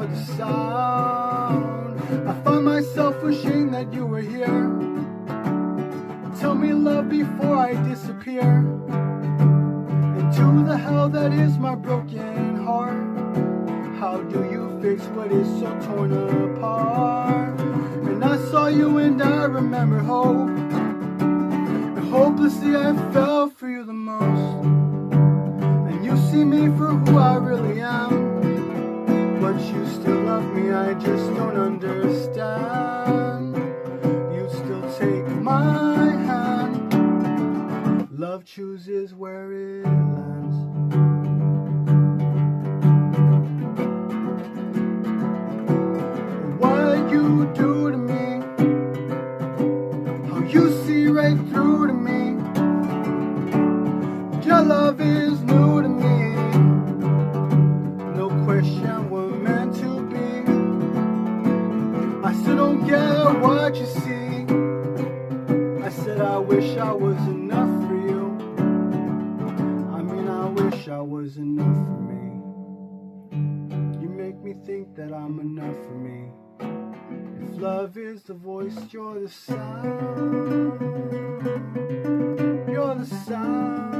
you're the sound. I find myself wishing that you were here. Tell me love before I disappear into the hell that is my broken heart. How do you fix what is so torn apart? And I saw you and I remember hope. And hopelessly I fell for you the most. And you see me for who I really am. But you still love me, I just don't understand. You still take my hand. Love chooses where it lands. What you do to me, how you see right through to me. Your love is new to me. No question we're meant to be. I still don't get what you see. I said I wish I was enough for you. I mean I wish I was enough for me. You make me think that I'm enough for me. If love is the voice, you're the sound. You're the sound.